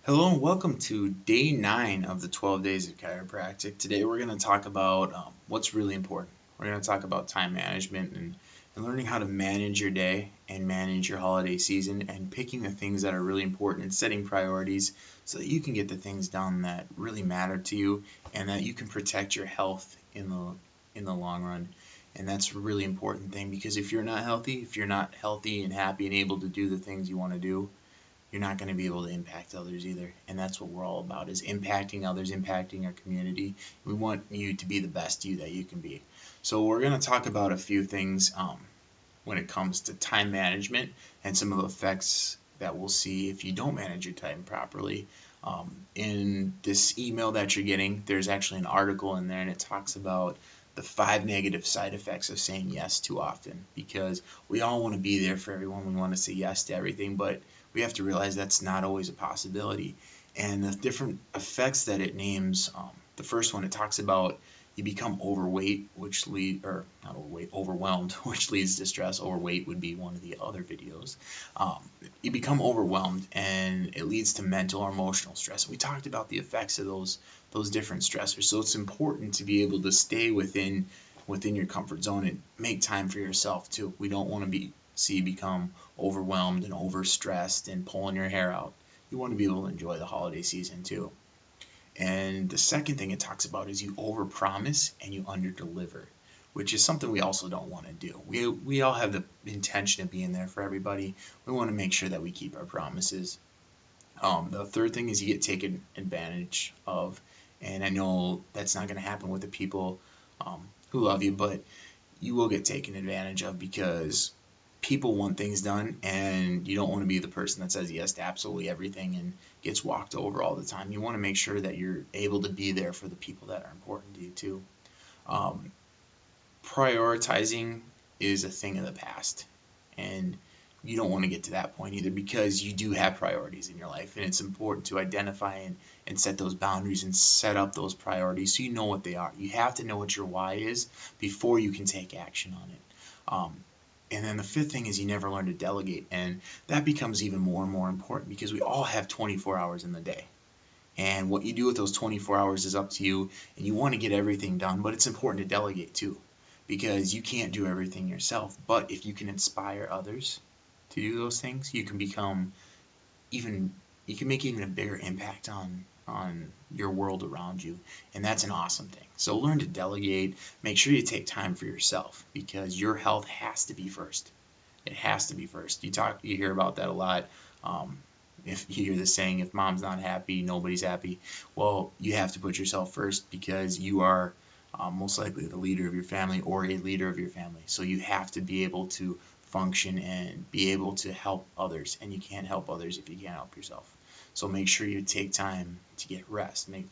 Hello and welcome to day 9 of the 12 days of chiropractic. Today we're going to talk about what's really important. We're going to talk about time management and learning how to manage your day and manage your holiday season and picking the things that are really important and setting priorities so that you can get the things done that really matter to you and that you can protect your health in the long run. And that's a really important thing because if you're not healthy and happy and able to do the things you want to do, you're not going to be able to impact others either. And that's what we're all about, is impacting others, impacting our community. We want you to be the best you that you can be. So we're going to talk about a few things when it comes to time management and some of the effects that we'll see if you don't manage your time properly. In this email that you're getting, there's actually an article in there, and it talks about the 5 negative side effects of saying yes too often, because we all want to be there for everyone. We want to say yes to everything, but we have to realize that's not always a possibility. And the different effects that it names, the first one, it talks about you become overweight, or not overweight, overwhelmed, which leads to stress. Overweight would be one of the other videos. You become overwhelmed, and it leads to mental or emotional stress. We talked about the effects of those different stressors. So it's important to be able to stay within your comfort zone and make time for yourself too. We don't want to see you become overwhelmed and overstressed and pulling your hair out. You want to be able to enjoy the holiday season too. And the second thing it talks about is you overpromise and you underdeliver, which is something we also don't want to do. We all have the intention of being there for everybody. We want to make sure that we keep our promises. The third thing is you get taken advantage of, and I know that's not going to happen with the people who love you, but you will get taken advantage of because people want things done, and you don't want to be the person that says yes to absolutely everything and gets walked over all the time. You want to make sure that you're able to be there for the people that are important to you too. Um, Prioritizing is a thing of the past, and you don't want to get to that point either, because you do have priorities in your life, and it's important to identify and set those boundaries and set up those priorities so you know what they are. You have to know what your why is before you can take action on it. And then the fifth thing is you never learn to delegate, and that becomes even more and more important because we all have 24 hours in the day. And what you do with those 24 hours is up to you, and you want to get everything done, but it's important to delegate too, because you can't do everything yourself. But if you can inspire others to do those things, you can make even a bigger impact on your world around you, and that's an awesome thing. So learn to delegate. Make sure you take time for yourself, because your health has to be first. It has to be first. You hear about that a lot. If you hear the saying, if mom's not happy, nobody's happy. Well, you have to put yourself first, because you are most likely the leader of your family or a leader of your family. So you have to be able to function and be able to help others, and you can't help others if you can't help yourself. So make sure you take time to get rest. And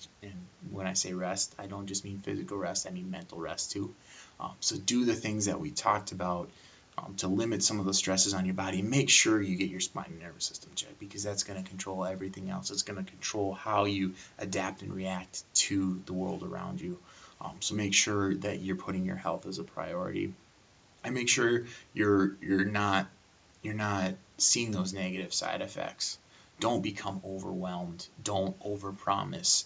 when I say rest, I don't just mean physical rest, I mean mental rest too. So do the things that we talked about to limit some of the stresses on your body. Make sure you get your spine and nervous system checked, because that's going to control everything else. It's going to control how you adapt and react to the world around you. So make sure that you're putting your health as a priority, and make sure you're not seeing those negative side effects. Don't become overwhelmed. Don't overpromise.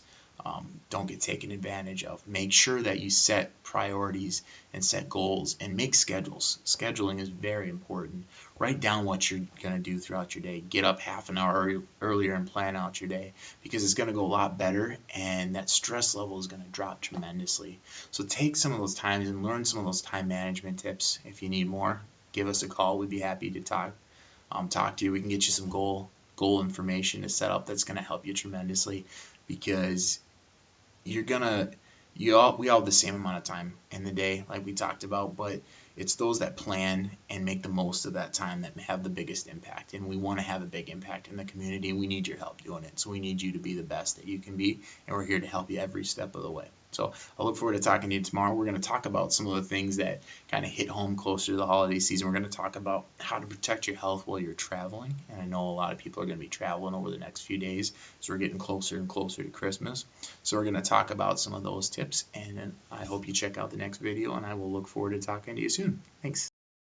Don't get taken advantage of. Make sure that you set priorities and set goals and make schedules. Scheduling is very important. Write down what you're going to do throughout your day. Get up half an hour earlier and plan out your day, because it's going to go a lot better, and that stress level is going to drop tremendously. So take some of those times and learn some of those time management tips. If you need more, give us a call. We'd be happy to talk to you. We can get you some goal information to set up that's going to help you tremendously, because we all have the same amount of time in the day, like we talked about, but it's those that plan and make the most of that time that have the biggest impact. And we want to have a big impact in the community. We need your help doing it. So we need you to be the best that you can be, and we're here to help you every step of the way. So I look forward to talking to you tomorrow. We're going to talk about some of the things that kind of hit home closer to the holiday season. We're going to talk about how to protect your health while you're traveling. And I know a lot of people are going to be traveling over the next few days, so we're getting closer and closer to Christmas. So we're going to talk about some of those tips, and I hope you check out the next video, and I will look forward to talking to you soon. Thanks.